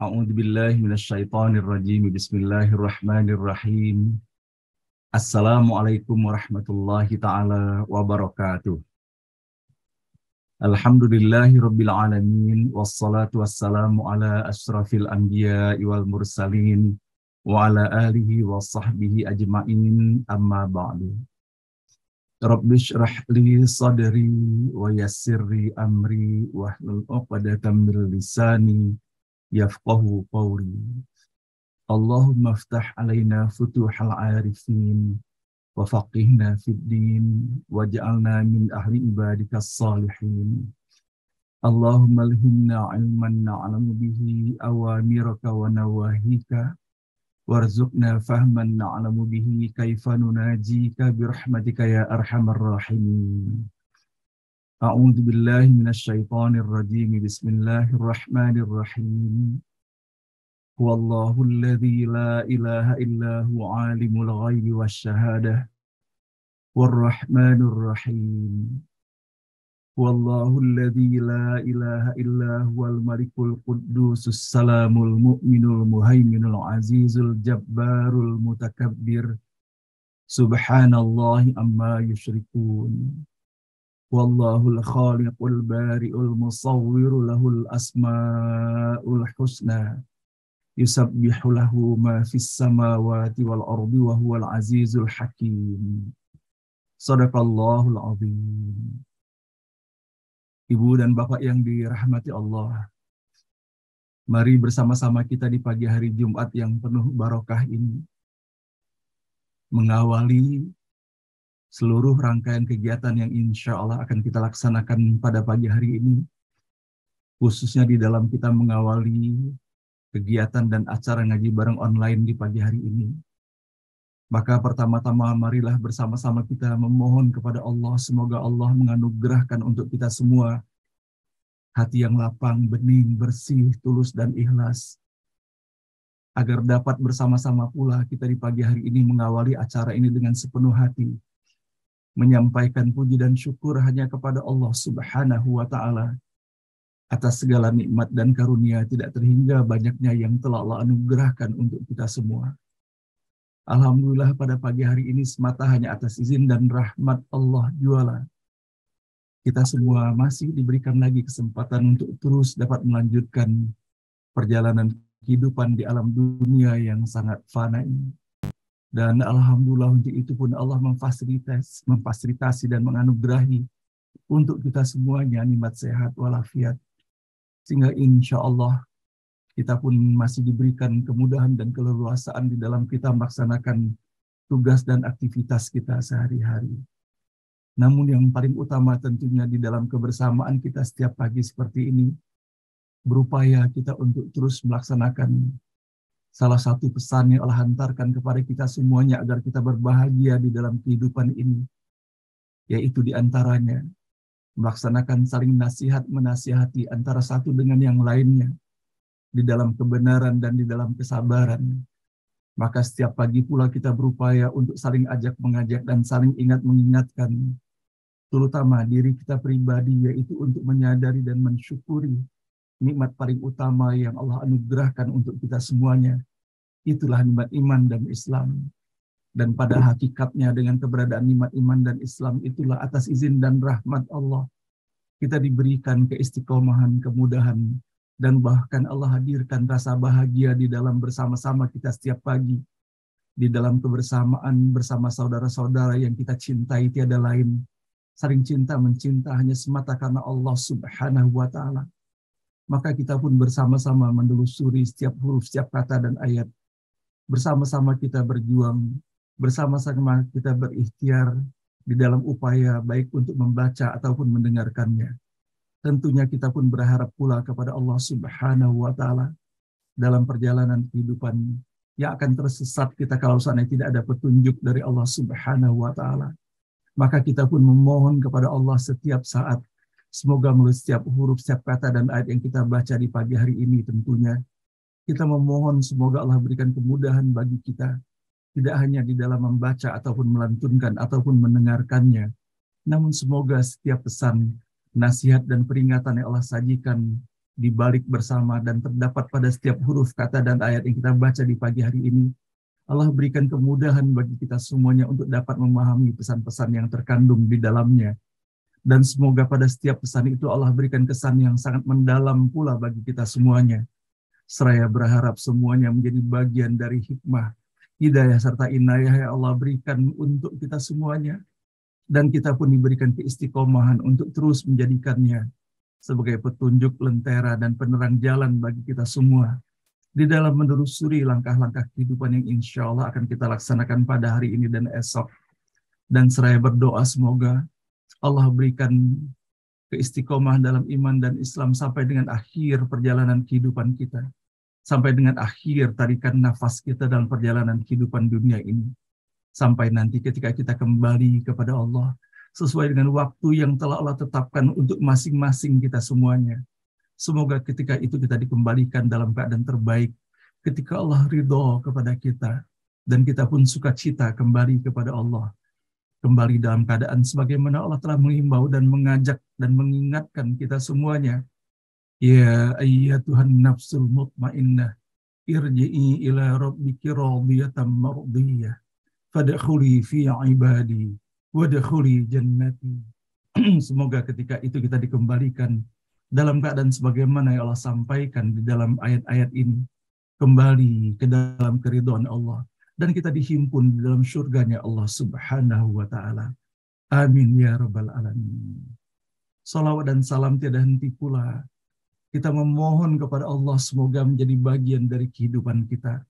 A'udzu billahi minasyaitonir rajim. Bismillahirrahmanirrahim. Assalamualaikum warahmatullahi taala wabarakatuh. Alhamdulillahi rabbil alamin wassalatu wassalamu ala asyrafil anbiya'i wal mursalin wa ala alihi wa sahbihi ajma'in amma ba'du. Rabbi shrah li sadri wa yassir li amri wahlul 'uqdatam min lisani yafqahu qawli. Allahumma aftah alaina futuhal arifin wa faqihna fid din waj'alna min ahli ibadikas salihin. Allahumma alhimna ilman na'lamu bihi awamiraka wa nawahika warzuqna fahman na'lamu bihi kaifa nunajika birahmatika ya arhamar rahimin. A'udzu billahi minasyaitonir rajim. Bismillahirrahmanirrahim. Huwallahu alladzi la ilaha illa huwa alimul ghaibi wasyahadah warrahmanur rahim. Huwallahu alladzi la ilaha illa huwal malikul quddusus salamul mu'minul muhaiminul azizul jabbarul mutakabbir. Subhanallahi amma yusyrikun. Wallahul khaliqul bari'ul musawwiru lahul asma'ul husna. Yusabbihu lahu ma fis samawati wal ardi wa huwal azizul hakim. Shadaqallahul azim. Ibu dan Bapak yang dirahmati Allah, mari bersama-sama kita di pagi hari Jumat yang penuh barokah ini mengawali seluruh rangkaian kegiatan yang insya Allah akan kita laksanakan pada pagi hari ini, khususnya di dalam kita mengawali kegiatan dan acara ngaji bareng online di pagi hari ini. Maka pertama-tama marilah bersama-sama kita memohon kepada Allah, semoga Allah menganugerahkan untuk kita semua hati yang lapang, bening, bersih, tulus, dan ikhlas, agar dapat bersama-sama pula kita di pagi hari ini mengawali acara ini dengan sepenuh hati, menyampaikan puji dan syukur hanya kepada Allah Subhanahu wa Ta'ala atas segala nikmat dan karunia tidak terhingga banyaknya yang telah Allah anugerahkan untuk kita semua. Alhamdulillah pada pagi hari ini semata hanya atas izin dan rahmat Allah juala kita semua masih diberikan lagi kesempatan untuk terus dapat melanjutkan perjalanan kehidupan di alam dunia yang sangat fana ini. Dan alhamdulillah untuk itu pun Allah memfasilitasi dan menganugerahi untuk kita semuanya nikmat sehat walafiat, sehingga insya Allah kita pun masih diberikan kemudahan dan keleluasaan di dalam kita melaksanakan tugas dan aktivitas kita sehari-hari. Namun yang paling utama tentunya di dalam kebersamaan kita setiap pagi seperti ini, berupaya kita untuk terus melaksanakan salah satu pesan yang Allah hantarkan kepada kita semuanya agar kita berbahagia di dalam kehidupan ini, yaitu diantaranya melaksanakan saling nasihat menasihati antara satu dengan yang lainnya di dalam kebenaran dan di dalam kesabaran. Maka setiap pagi pula kita berupaya untuk saling ajak mengajak dan saling ingat mengingatkan, terutama diri kita pribadi, yaitu untuk menyadari dan mensyukuri nikmat paling utama yang Allah anugerahkan untuk kita semuanya. Itulah nikmat iman dan Islam. Dan pada hakikatnya dengan keberadaan nikmat iman dan Islam itulah atas izin dan rahmat Allah kita diberikan keistiqomahan, kemudahan, dan bahkan Allah hadirkan rasa bahagia di dalam bersama-sama kita setiap pagi, di dalam kebersamaan bersama saudara-saudara yang kita cintai tiada lain. Saling cinta mencinta hanya semata karena Allah Subhanahu wa Ta'ala. Maka kita pun bersama-sama menelusuri setiap huruf, setiap kata dan ayat. Bersama-sama kita berjuang, bersama-sama kita berikhtiar di dalam upaya baik untuk membaca ataupun mendengarkannya. Tentunya kita pun berharap pula kepada Allah Subhanahu wa Ta'ala dalam perjalanan kehidupan yang akan tersesat kita kalau seandainya tidak ada petunjuk dari Allah Subhanahu wa Ta'ala. Maka kita pun memohon kepada Allah setiap saat, semoga melalui setiap huruf, setiap kata dan ayat yang kita baca di pagi hari ini tentunya, kita memohon semoga Allah berikan kemudahan bagi kita, tidak hanya di dalam membaca ataupun melantunkan ataupun mendengarkannya, namun semoga setiap pesan, nasihat dan peringatan yang Allah sajikan dibalik bersama dan terdapat pada setiap huruf kata dan ayat yang kita baca di pagi hari ini. Allah berikan kemudahan bagi kita semuanya untuk dapat memahami pesan-pesan yang terkandung di dalamnya. Dan semoga pada setiap pesan itu Allah berikan kesan yang sangat mendalam pula bagi kita semuanya. Seraya berharap semuanya menjadi bagian dari hikmah, hidayah serta inayah yang Allah berikan untuk kita semuanya. Dan kita pun diberikan keistiqomahan untuk terus menjadikannya sebagai petunjuk lentera dan penerang jalan bagi kita semua di dalam menelusuri langkah-langkah kehidupan yang insya Allah akan kita laksanakan pada hari ini dan esok. Dan seraya berdoa semoga Allah berikan keistiqomahan dalam iman dan Islam sampai dengan akhir perjalanan kehidupan kita. Sampai dengan akhir tarikan nafas kita dalam perjalanan kehidupan dunia ini. Sampai nanti ketika kita kembali kepada Allah, sesuai dengan waktu yang telah Allah tetapkan untuk masing-masing kita semuanya. Semoga ketika itu kita dikembalikan dalam keadaan terbaik, ketika Allah ridho kepada kita, dan kita pun sukacita kembali kepada Allah. Kembali dalam keadaan sebagaimana Allah telah mengimbau dan mengajak dan mengingatkan kita semuanya. Ya ayyatuhan nafsul mutmainnah, irji'i ila rabbiki radiyatan mardiyah, fadkhuli fi ibadi, wadkhuli jannati. Semoga ketika itu kita dikembalikan dalam keadaan sebagaimana yang Allah sampaikan di dalam ayat-ayat ini, kembali ke dalam keridhaan Allah, dan kita dihimpun di dalam surganya Allah Subhanahu wa Ta'ala. Amin ya Rabbal Alamin. Salawat dan salam tiada henti pula kita memohon kepada Allah semoga menjadi bagian dari kehidupan kita.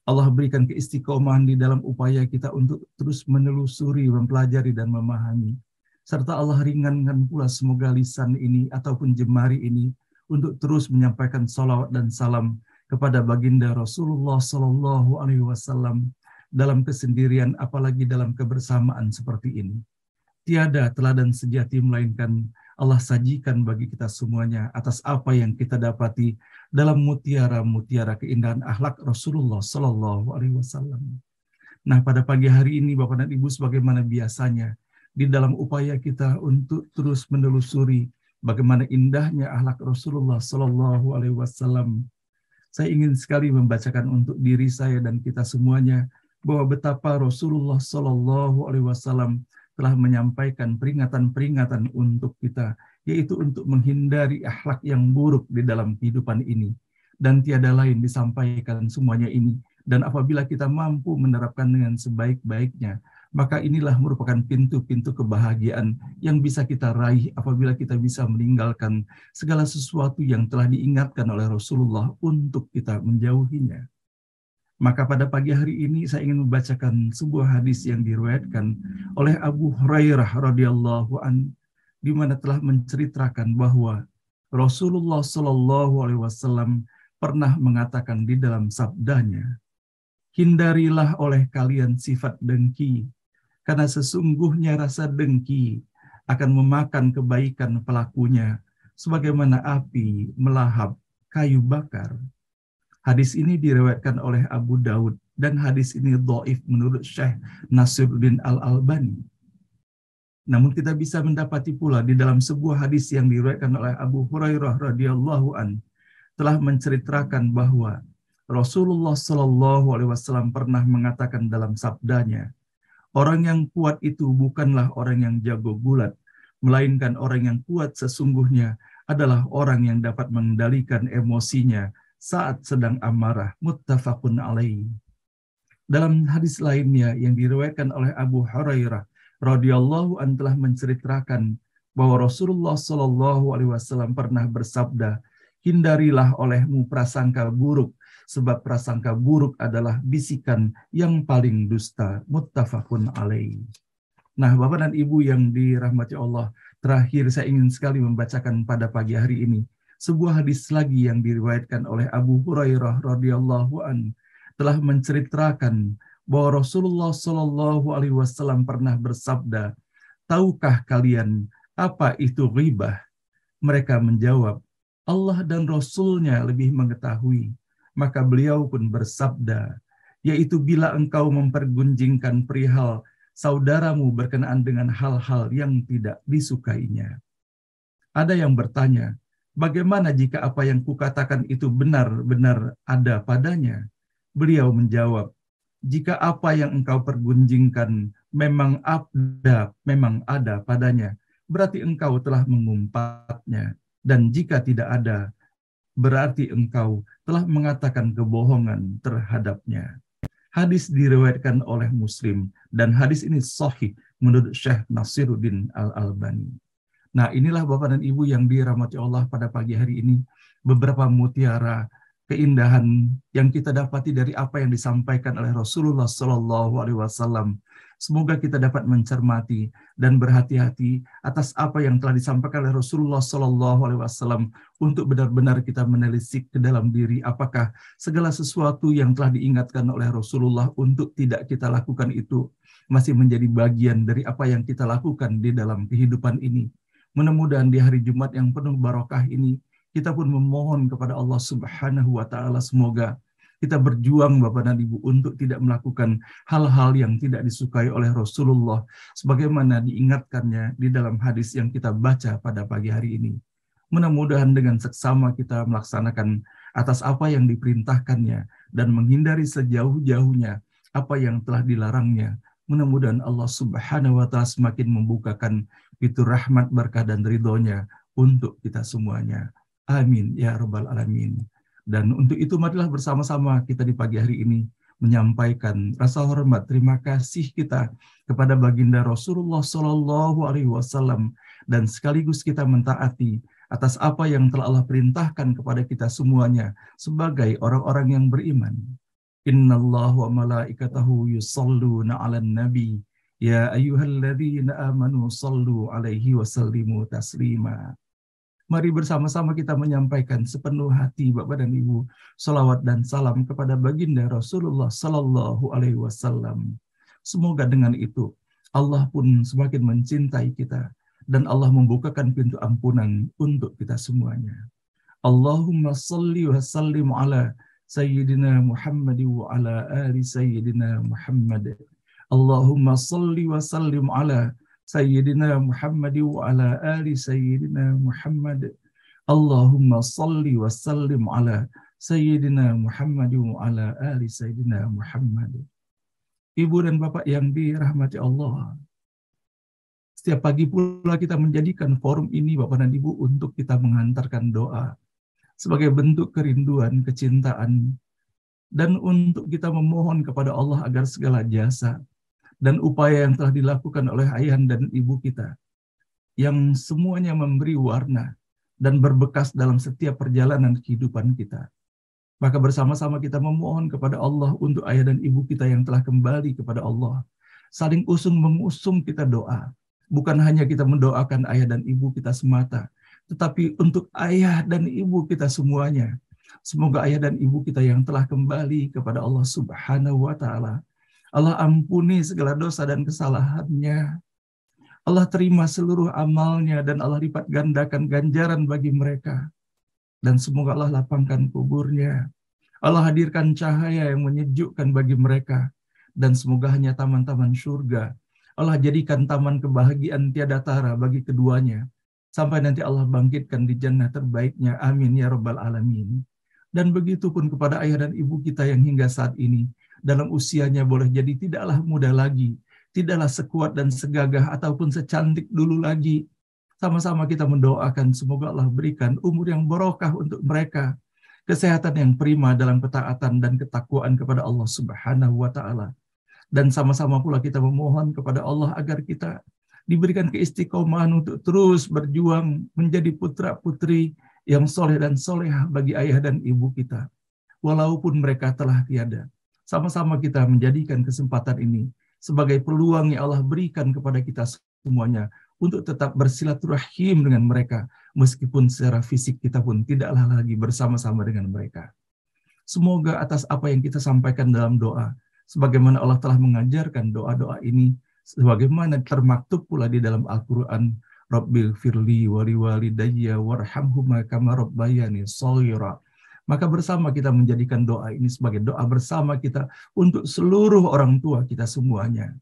Allah berikan keistiqomahan di dalam upaya kita untuk terus menelusuri, mempelajari, dan memahami. Serta Allah ringankan pula semoga lisan ini ataupun jemari ini untuk terus menyampaikan salawat dan salam kepada baginda Rasulullah Sallallahu Alaihi Wasallam dalam kesendirian, apalagi dalam kebersamaan seperti ini. Tiada teladan sejati melainkan Allah sajikan bagi kita semuanya atas apa yang kita dapati dalam mutiara-mutiara keindahan akhlak Rasulullah Sallallahu Alaihi Wasallam. Nah, pada pagi hari ini Bapak dan Ibu, sebagaimana biasanya di dalam upaya kita untuk terus menelusuri bagaimana indahnya akhlak Rasulullah Sallallahu Alaihi Wasallam, saya ingin sekali membacakan untuk diri saya dan kita semuanya bahwa betapa Rasulullah Sallallahu Alaihi Wasallam telah menyampaikan peringatan-peringatan untuk kita, yaitu untuk menghindari akhlak yang buruk di dalam kehidupan ini. Dan tiada lain disampaikan semuanya ini. Dan apabila kita mampu menerapkan dengan sebaik-baiknya, maka inilah merupakan pintu-pintu kebahagiaan yang bisa kita raih apabila kita bisa meninggalkan segala sesuatu yang telah diingatkan oleh Rasulullah untuk kita menjauhinya. Maka pada pagi hari ini saya ingin membacakan sebuah hadis yang diriwayatkan oleh Abu Hurairah radhiyallahu an, di mana telah menceritakan bahwa Rasulullah Shallallahu Alaihi Wasallam pernah mengatakan di dalam sabdanya, hindarilah oleh kalian sifat dengki, karena sesungguhnya rasa dengki akan memakan kebaikan pelakunya, sebagaimana api melahap kayu bakar. Hadis ini diriwayatkan oleh Abu Daud dan hadis ini dhaif menurut Syekh Nasiruddin Al-Albani. Namun kita bisa mendapati pula di dalam sebuah hadis yang diriwayatkan oleh Abu Hurairah radhiyallahu an telah menceritakan bahwa Rasulullah Shallallahu Alaihi Wasallam pernah mengatakan dalam sabdanya, orang yang kuat itu bukanlah orang yang jago gulat, melainkan orang yang kuat sesungguhnya adalah orang yang dapat mengendalikan emosinya saat sedang amarah. Muttafaqun alaih. Dalam hadis lainnya yang diriwayatkan oleh Abu Hurairah radhiyallahu an telah menceritakan bahwa Rasulullah Shallallahu Alaihi Wasallam pernah bersabda, hindarilah olehmu prasangka buruk, sebab prasangka buruk adalah bisikan yang paling dusta. Muttafaqun alaih. Nah, Bapak dan Ibu yang dirahmati Allah, terakhir saya ingin sekali membacakan pada pagi hari ini sebuah hadis lagi yang diriwayatkan oleh Abu Hurairah radhiyallahu an telah menceritakan bahwa Rasulullah Shallallahu Alaihi Wasallam pernah bersabda, tahukah kalian apa itu ghibah? Mereka menjawab, Allah dan Rasulnya lebih mengetahui. Maka beliau pun bersabda, yaitu bila engkau mempergunjingkan perihal saudaramu berkenaan dengan hal-hal yang tidak disukainya. Ada yang bertanya, Bagaimana jika apa yang kukatakan itu benar-benar ada padanya? Beliau menjawab, jika apa yang engkau pergunjingkan memang ada padanya, berarti engkau telah mengumpat-Nya. Dan jika tidak ada, berarti engkau telah mengatakan kebohongan terhadapnya. Hadis diriwayatkan oleh Muslim, dan hadis ini sahih menurut Syekh Nasiruddin Al-Albani. Nah, inilah Bapak dan Ibu yang dirahmati Allah pada pagi hari ini, beberapa mutiara keindahan yang kita dapati dari apa yang disampaikan oleh Rasulullah Shallallahu Alaihi Wasallam. Semoga kita dapat mencermati dan berhati-hati atas apa yang telah disampaikan oleh Rasulullah Shallallahu Alaihi Wasallam untuk benar-benar kita menelisik ke dalam diri apakah segala sesuatu yang telah diingatkan oleh Rasulullah untuk tidak kita lakukan itu masih menjadi bagian dari apa yang kita lakukan di dalam kehidupan ini. Mudah-mudahan di hari Jumat yang penuh barokah ini, kita pun memohon kepada Allah Subhanahu wa Ta'ala, semoga kita berjuang Bapak dan Ibu untuk tidak melakukan hal-hal yang tidak disukai oleh Rasulullah, sebagaimana diingatkannya di dalam hadis yang kita baca pada pagi hari ini. Mudah-mudahan dengan seksama kita melaksanakan atas apa yang diperintahkannya dan menghindari sejauh-jauhnya apa yang telah dilarangnya. Mudah-mudahan Allah Subhanahu wa Ta'ala semakin membukakan pintu rahmat, berkah, dan ridhonya untuk kita semuanya. Amin ya rabbal alamin. Dan untuk itu marilah bersama-sama kita di pagi hari ini menyampaikan rasa hormat, terima kasih kita kepada baginda Rasulullah Shallallahu Alaihi Wasallam, dan sekaligus kita mentaati atas apa yang telah Allah perintahkan kepada kita semuanya sebagai orang-orang yang beriman. Innallaha wa malaikatahu yusalluna 'alan nabi ya ayyuhalladzina amanu sallu 'alaihi wa sallimu taslima. Mari bersama-sama kita menyampaikan sepenuh hati Bapak dan Ibu salawat dan salam kepada baginda Rasulullah Sallallahu Alaihi Wasallam. Semoga dengan itu Allah pun semakin mencintai kita dan Allah membukakan pintu ampunan untuk kita semuanya. Allahumma salli wa sallim ala Sayyidina Muhammad wa ala ali Sayyidina Muhammad. Allahumma salli wa sallim ala Sayyidina Muhammad wa ala ali Sayyidina Muhammad. Allahumma salli wa sallim ala Sayyidina Muhammad wa ala ali Sayyidina Muhammad. Ibu dan Bapak yang dirahmati Allah, setiap pagi pula kita menjadikan forum ini Bapak dan Ibu untuk kita menghantarkan doa sebagai bentuk kerinduan, kecintaan, dan untuk kita memohon kepada Allah agar segala jasa dan upaya yang telah dilakukan oleh ayah dan ibu kita, yang semuanya memberi warna dan berbekas dalam setiap perjalanan kehidupan kita. Maka bersama-sama kita memohon kepada Allah untuk ayah dan ibu kita yang telah kembali kepada Allah. Saling usung-mengusung kita doa. Bukan hanya kita mendoakan ayah dan ibu kita semata, tetapi untuk ayah dan ibu kita semuanya. Semoga ayah dan ibu kita yang telah kembali kepada Allah Subhanahu wa Ta'ala, Allah ampuni segala dosa dan kesalahannya. Allah terima seluruh amalnya dan Allah lipat gandakan ganjaran bagi mereka. Dan semoga Allah lapangkan kuburnya. Allah hadirkan cahaya yang menyejukkan bagi mereka. Dan semoga hanya taman-taman surga Allah jadikan taman kebahagiaan tiada tara bagi keduanya. Sampai nanti Allah bangkitkan di jannah terbaiknya. Amin ya rabbal alamin. Dan begitu pun kepada ayah dan ibu kita yang hingga saat ini dalam usianya boleh jadi tidaklah muda lagi, tidaklah sekuat dan segagah ataupun secantik dulu lagi. Sama-sama kita mendoakan semoga Allah berikan umur yang barokah untuk mereka, kesehatan yang prima dalam ketaatan dan ketakwaan kepada Allah Subhanahu wa Ta'ala. Dan sama-sama pula kita memohon kepada Allah agar kita diberikan keistiqomahan untuk terus berjuang menjadi putra-putri yang soleh dan solehah bagi ayah dan ibu kita, walaupun mereka telah tiada. Sama-sama kita menjadikan kesempatan ini sebagai peluang yang Allah berikan kepada kita semuanya untuk tetap bersilaturahim dengan mereka, meskipun secara fisik kita pun tidaklah lagi bersama-sama dengan mereka. Semoga atas apa yang kita sampaikan dalam doa, sebagaimana Allah telah mengajarkan doa-doa ini, sebagaimana termaktub pula di dalam Al-Quran, Rabbil firli wali walidayya warhamhuma kama rabbayani shaghira. Maka bersama kita menjadikan doa ini sebagai doa bersama kita untuk seluruh orang tua kita semuanya.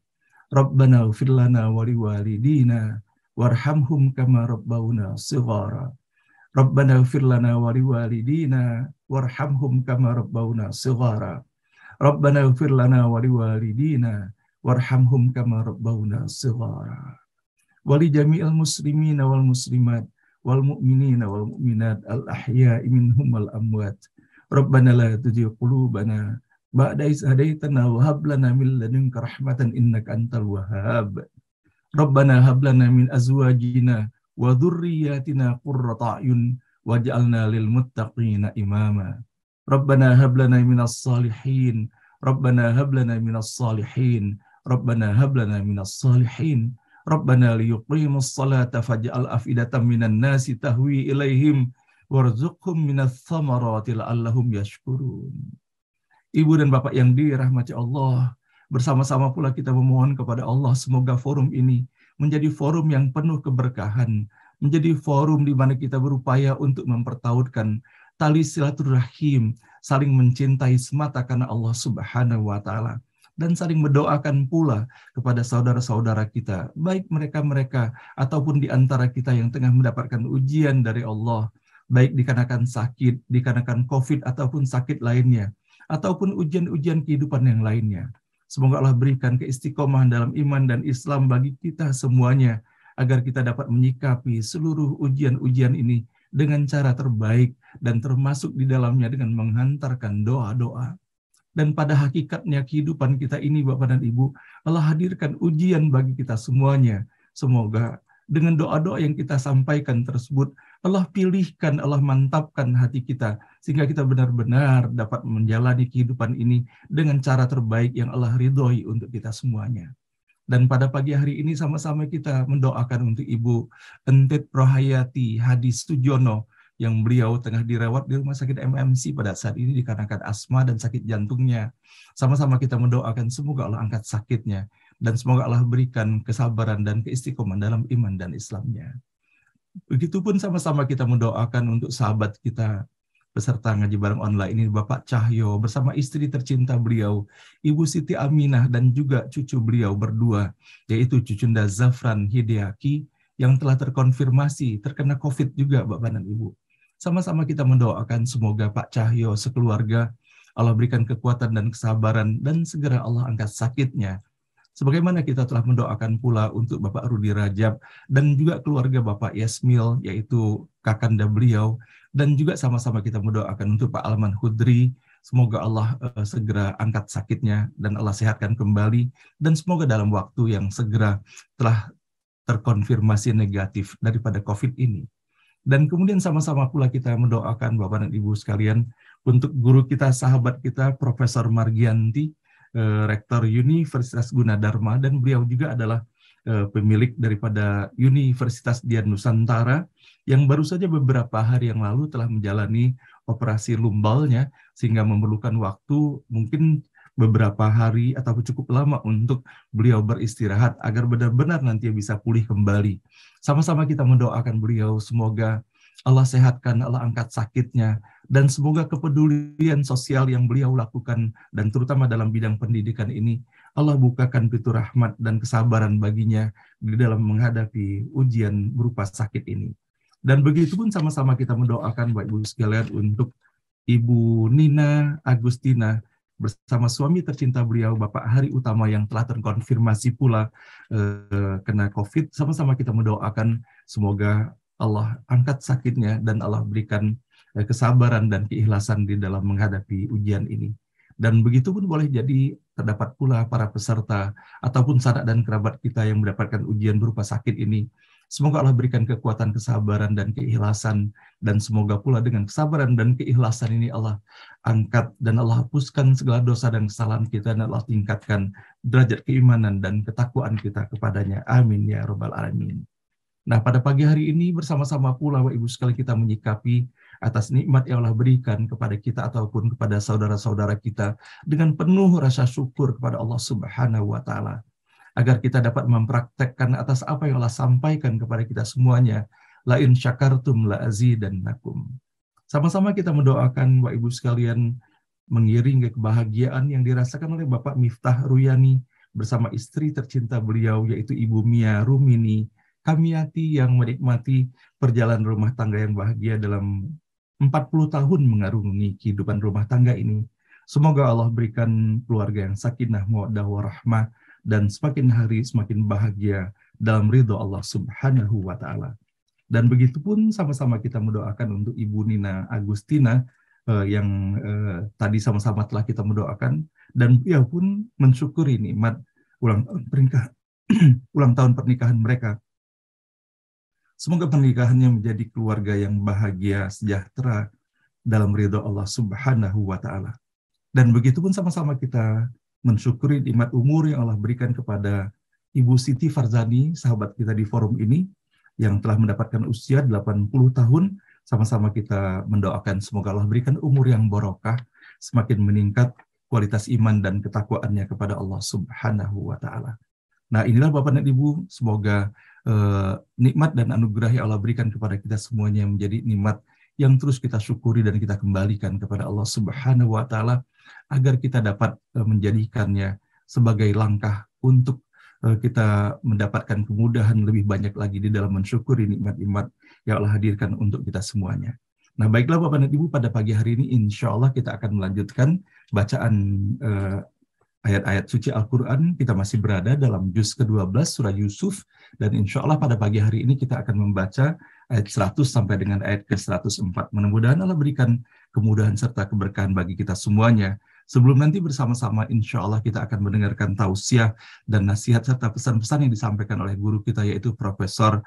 Rabbana ighfir lana wa liwalidina warhamhum kama rabbawna shighara. Rabbana ighfir lana wa liwalidina warhamhum kama rabbawna shighara. Rabbana ighfir lana wa liwalidina warhamhum kama rabbawna shighara. Wa li jami'il muslimina wal muslimat wal mu'minina wal mu'minat al ahya'i minhum wal amwat. Rabbana la tuzigh qulubana ba'da idh hadaitana wa hab lana min ladunka rahmatan innaka antal wahhab. Rabbana hab lana min azwajina wa dhurriyyatina qurrata a'yun waj'alna lil muttaqina imama. Rabbana hab lana minas salihin. Rabbana hab lana minas salihin. Rabbana hab lana minas salihin. Rabbana liyuqimus salata faj'al afidatan minan nasi tahwi ilaihim warzuqhum minats thamarati la'allahum yashkurun. Ibu dan Bapak yang dirahmati Allah, bersama-sama pula kita memohon kepada Allah semoga forum ini menjadi forum yang penuh keberkahan, menjadi forum di mana kita berupaya untuk mempertautkan tali silaturahim, saling mencintai semata karena Allah Subhanahu wa taala, dan saling mendoakan pula kepada saudara-saudara kita, baik mereka-mereka ataupun di antara kita yang tengah mendapatkan ujian dari Allah, baik dikarenakan sakit, dikarenakan COVID ataupun sakit lainnya, ataupun ujian-ujian kehidupan yang lainnya. Semoga Allah berikan keistiqomahan dalam iman dan Islam bagi kita semuanya, agar kita dapat menyikapi seluruh ujian-ujian ini dengan cara terbaik, dan termasuk di dalamnya dengan menghantarkan doa-doa. Dan pada hakikatnya kehidupan kita ini, Bapak dan Ibu, Allah hadirkan ujian bagi kita semuanya. Semoga dengan doa-doa yang kita sampaikan tersebut, Allah pilihkan, Allah mantapkan hati kita, sehingga kita benar-benar dapat menjalani kehidupan ini dengan cara terbaik yang Allah ridhoi untuk kita semuanya. Dan pada pagi hari ini sama-sama kita mendoakan untuk Ibu Entit Rohayati Hadi Sudjono, yang beliau tengah dirawat di Rumah Sakit MMC pada saat ini dikarenakan asma dan sakit jantungnya. Sama-sama kita mendoakan semoga Allah angkat sakitnya, dan semoga Allah berikan kesabaran dan keistiqomahan dalam iman dan Islamnya. Begitupun sama-sama kita mendoakan untuk sahabat kita peserta ngaji bareng online ini, Bapak Cahyo bersama istri tercinta beliau, Ibu Siti Aminah, dan juga cucu beliau berdua, yaitu Cucunda Zafran Hideaki, yang telah terkonfirmasi terkena COVID juga, Bapak dan Ibu. Sama-sama kita mendoakan semoga Pak Cahyo sekeluarga Allah berikan kekuatan dan kesabaran, dan segera Allah angkat sakitnya. Sebagaimana kita telah mendoakan pula untuk Bapak Rudi Rajab dan juga keluarga Bapak Yasmil, yaitu kakanda beliau, dan juga sama-sama kita mendoakan untuk Pak Alman Hudri, semoga Allah segera angkat sakitnya dan Allah sehatkan kembali, dan semoga dalam waktu yang segera telah terkonfirmasi negatif daripada COVID ini. Dan kemudian sama-sama pula kita mendoakan Bapak dan Ibu sekalian untuk guru kita, sahabat kita, Profesor Margianti, Rektor Universitas Gunadarma, dan beliau juga adalah pemilik daripada Universitas Dian Nusantara, yang baru saja beberapa hari yang lalu telah menjalani operasi lumbalnya, sehingga memerlukan waktu mungkin beberapa hari atau cukup lama untuk beliau beristirahat agar benar-benar nanti bisa pulih kembali. Sama-sama kita mendoakan beliau, semoga Allah sehatkan, Allah angkat sakitnya, dan semoga kepedulian sosial yang beliau lakukan, dan terutama dalam bidang pendidikan ini, Allah bukakan pintu rahmat dan kesabaran baginya di dalam menghadapi ujian berupa sakit ini. Dan begitu pun sama-sama kita mendoakan Bapak Ibu sekalian untuk Ibu Nina Agustina bersama suami tercinta beliau, Bapak Hari Utama, yang telah terkonfirmasi pula kena COVID. Sama-sama kita mendoakan semoga Allah angkat sakitnya dan Allah berikan kesabaran dan keikhlasan di dalam menghadapi ujian ini. Dan begitu pun boleh jadi terdapat pula para peserta ataupun sanak dan kerabat kita yang mendapatkan ujian berupa sakit ini. Semoga Allah berikan kekuatan, kesabaran, dan keikhlasan, dan semoga pula dengan kesabaran dan keikhlasan ini Allah angkat dan Allah hapuskan segala dosa dan kesalahan kita, dan Allah tingkatkan derajat keimanan dan ketakwaan kita kepadanya. Amin ya Rabbal Alamin. Nah, pada pagi hari ini bersama-sama pula Bapak Ibu sekalian kita menyikapi atas nikmat yang Allah berikan kepada kita ataupun kepada saudara-saudara kita dengan penuh rasa syukur kepada Allah Subhanahu wa taala, agar kita dapat mempraktekkan atas apa yang Allah sampaikan kepada kita semuanya. La in syakartum la azidannakum. Sama-sama kita mendoakan Bapak Ibu sekalian mengiringi kebahagiaan yang dirasakan oleh Bapak Miftah Ruyani bersama istri tercinta beliau, yaitu Ibu Mia Rumini, Kamiati yang menikmati perjalanan rumah tangga yang bahagia dalam 40 tahun mengarungi kehidupan rumah tangga ini. Semoga Allah berikan keluarga yang sakinah, mawaddah, warahmah, dan semakin hari semakin bahagia dalam ridho Allah Subhanahu wa Ta'ala. Dan begitu pun sama-sama kita mendoakan untuk Ibu Nina Agustina yang tadi sama-sama telah kita mendoakan, dan beliau pun mensyukuri nikmat ulang tahun pernikahan, ulang tahun pernikahan mereka. Semoga pernikahannya menjadi keluarga yang bahagia, sejahtera dalam ridho Allah Subhanahu wa Ta'ala. Dan begitu pun sama-sama kita mensyukuri nikmat umur yang Allah berikan kepada Ibu Siti Farzani, sahabat kita di forum ini, yang telah mendapatkan usia 80 tahun. Sama-sama kita mendoakan semoga Allah berikan umur yang barokah, semakin meningkat kualitas iman dan ketakwaannya kepada Allah Subhanahu wa Ta'ala. Nah, inilah Bapak dan Ibu, semoga nikmat dan anugerah yang Allah berikan kepada kita semuanya menjadi nikmat yang terus kita syukuri dan kita kembalikan kepada Allah Subhanahu wa Ta'ala, agar kita dapat menjadikannya sebagai langkah untuk kita mendapatkan kemudahan lebih banyak lagi di dalam mensyukuri nikmat-nikmat yang Allah hadirkan untuk kita semuanya. Nah, baiklah Bapak dan Ibu, pada pagi hari ini insya Allah kita akan melanjutkan bacaan ayat-ayat suci Al-Quran. Kita masih berada dalam juz ke-12 surah Yusuf, dan insya Allah pada pagi hari ini kita akan membaca ayat 100 sampai dengan ayat ke-104. Mudah-mudahan Allah berikan kemudahan serta keberkahan bagi kita semuanya. Sebelum nanti bersama-sama insya Allah kita akan mendengarkan tausiah dan nasihat serta pesan-pesan yang disampaikan oleh guru kita, yaitu Profesor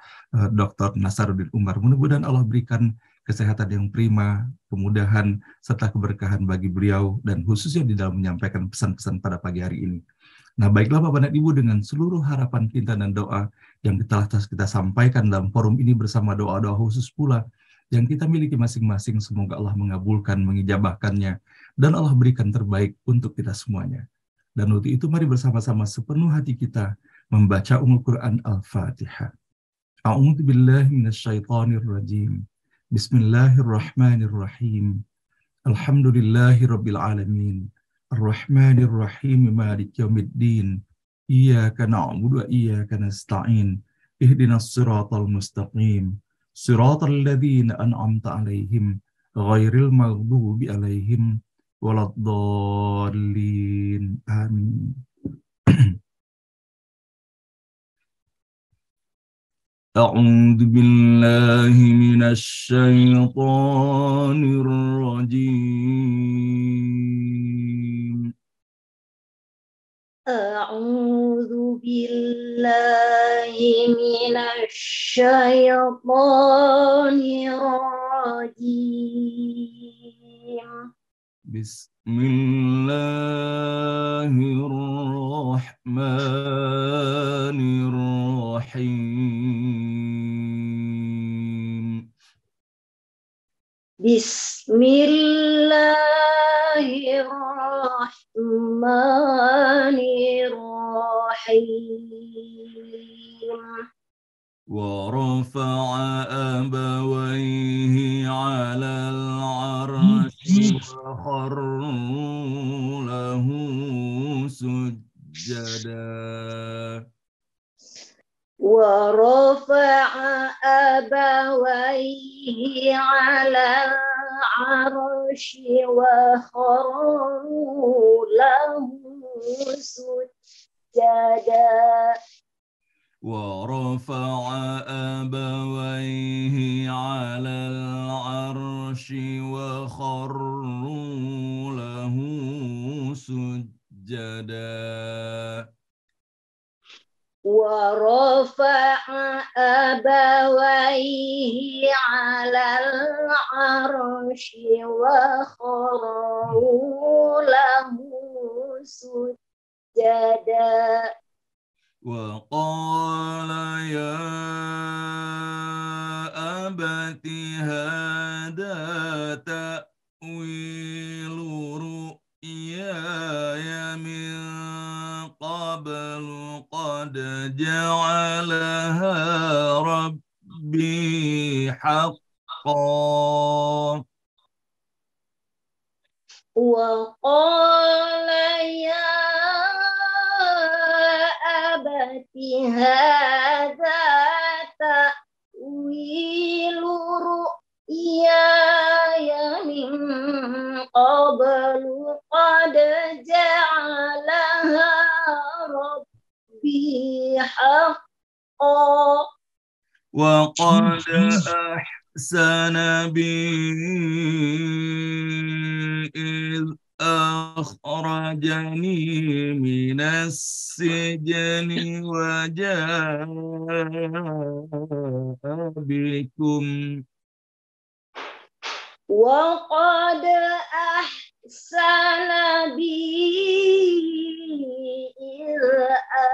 Dr. Nasaruddin Umar. Mudah-mudahan Allah berikan kesehatan yang prima, kemudahan, serta keberkahan bagi beliau, dan khususnya di dalam menyampaikan pesan-pesan pada pagi hari ini. Nah, baiklah Bapak dan Ibu, dengan seluruh harapan kita dan doa yang telah kita sampaikan dalam forum ini bersama doa-doa khusus pula yang kita miliki masing-masing, semoga Allah mengabulkan, mengijabahkannya, dan Allah berikan terbaik untuk kita semuanya. Dan untuk itu mari bersama-sama sepenuh hati kita membaca Quran Al-Fatihah. A'udzu billahi minasyaitonir rajim. Bismillahirrahmanirrahim. Alhamdulillahi rabbil alamin. Arrahmanir rahim, maliki yaumiddin. Iyyaka na'budu wa iyyaka nasta'in. Ihdinas siratal mustaqim. Siratal ladzina an'amta 'alaihim ghairil maghdubi 'alaihim waladdallin. Amin. أعوذ بالله من الشيطان الرجيم. أعوذ بالله من الشيطان الرجيم. بسم الله الرحمن الرحيم. بسم الله الرحمن الرحيم. ورفع أبويه على العرش وخروا له سجدا. ورفع أبويه على العرش وخروا له سجدا. ورفع أبويه على العرش وخروا له سجدا. ورفع أبويه على العرش وخروا له سجدا. وقال يا أبت هذا تأويل رؤياي من قبل قد جعلها ربي حقا. وقال يا أبت هذا ru'yaya min qablu qad ja'alaha rabbi haqqan وقد أحسن بي إذ أخرجني من السجن وجاء بكم وقد أحسن بي إذ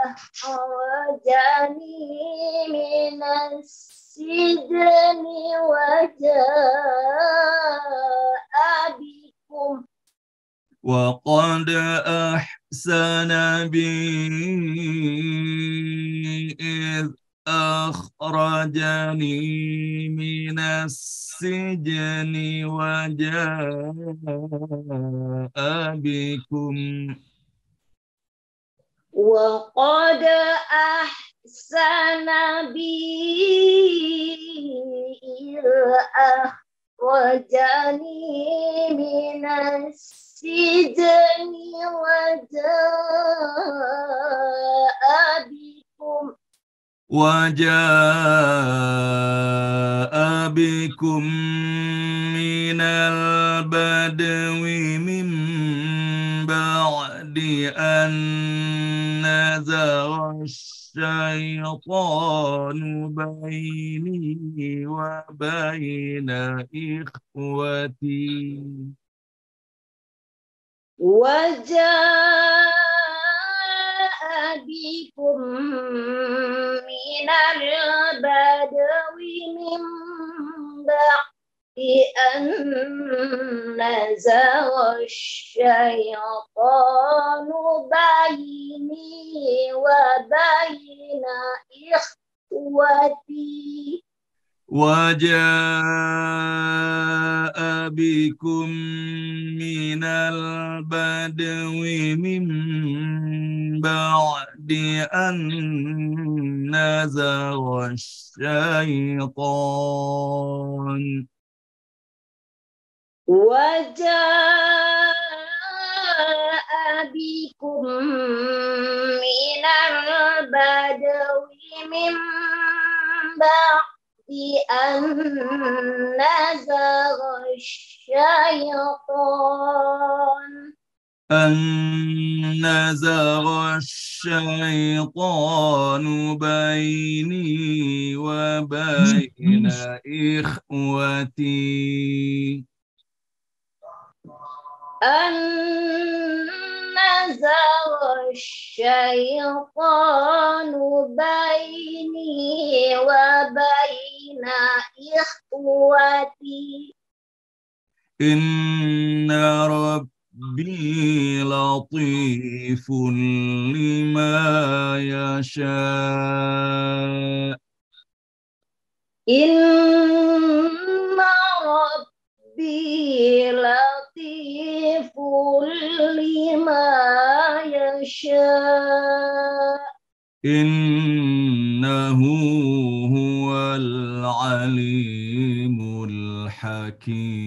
أخرجني من السجن وجاء بكم وقد أحسن بي إذ أخرجني من السجن وجاء بكم وقد أحسن بي إذ أخرجني من السجن وجاء بكم من البدو من بعد أن نزغ الشيطان بيني وبين إخوتي وجاء بكم من البدو من بعد أن نزغ الشيطان بيني وبين إخوتي وجاء بكم من البدو من بعد أن نزغ الشيطان وجاء بكم من البدو من بعد أن نزغ الشيطان بيني وبين إخوتي أن نزغ الشيطان بيني وبين إخوتي إن ربي لطيف لما يشاء إن ربي لطيف لما يشاء إنه هو العليم الحكيم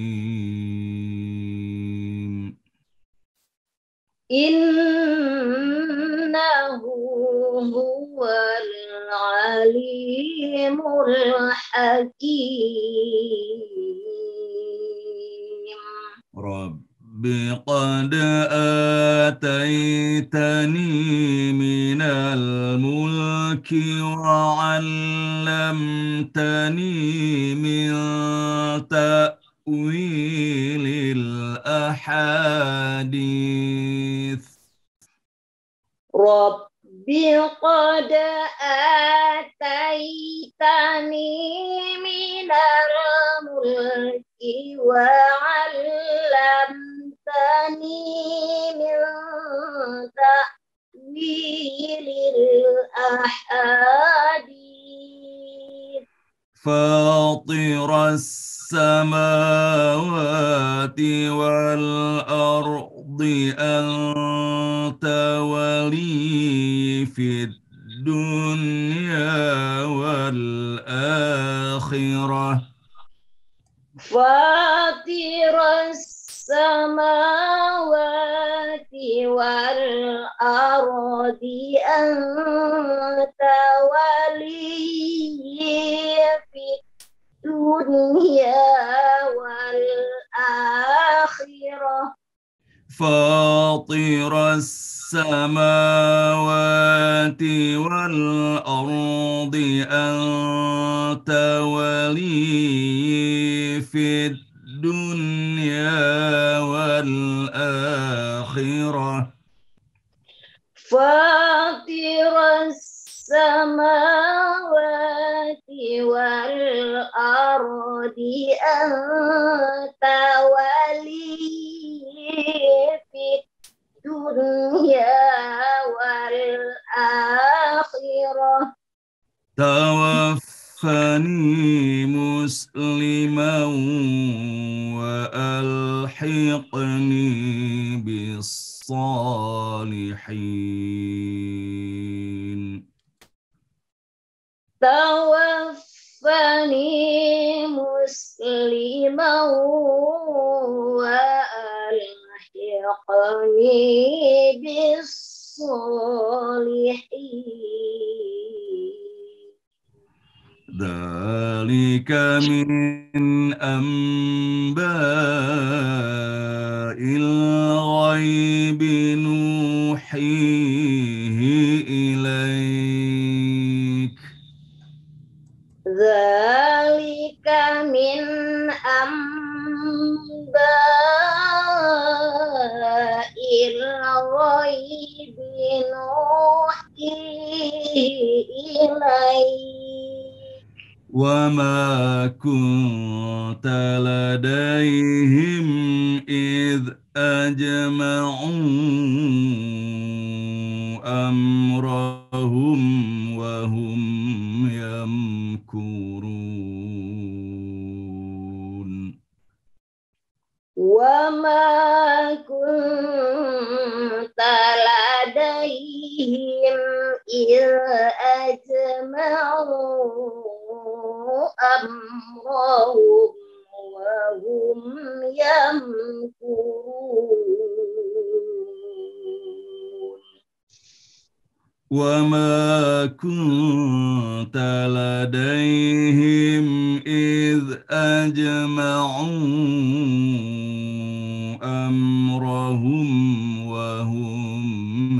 إنه هو العليم الحكيم رب قد آتيتني من الملك وعلمتني من تأويل الأحاديث رب قد آتيتني من الملك وعلمتني من تأويل الأحاديث فاطر السماوات والأرض أنت ولي في الدنيا والآخرة فاطر السماوات والأرض أنت ولي في الدنيا والآخرة فاطر السماوات والأرض أنت ولي في الدنيا والآخرة فاطر السماوات والأرض أنت ولي في الدنيا والآخرة توفني مسلما وألحقني بالصالحين توفني مسلما وألحقني بالصالحين ذلك من أنباء الغيب نوحيه إليك ذلك من أنباء الغيب نوحيه إليك وما كنت لديهم إذ أجمعوا أمرهم وهم يمكرون وما كنت لديهم إذ أجمعوا أمرهم وهم يمكرون وما كنت لديهم إذ أجمعوا أمرهم وهم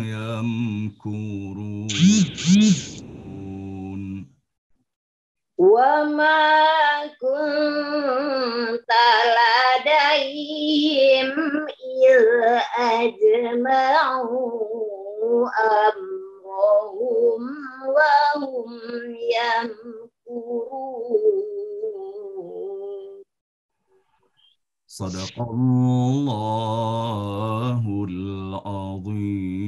يمكرون وما كنت لديهم إذ أجمعوا أمرهم وهم يمكرون صدق الله العظيم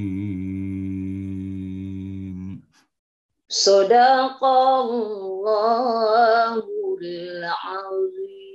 صدق الله العظيم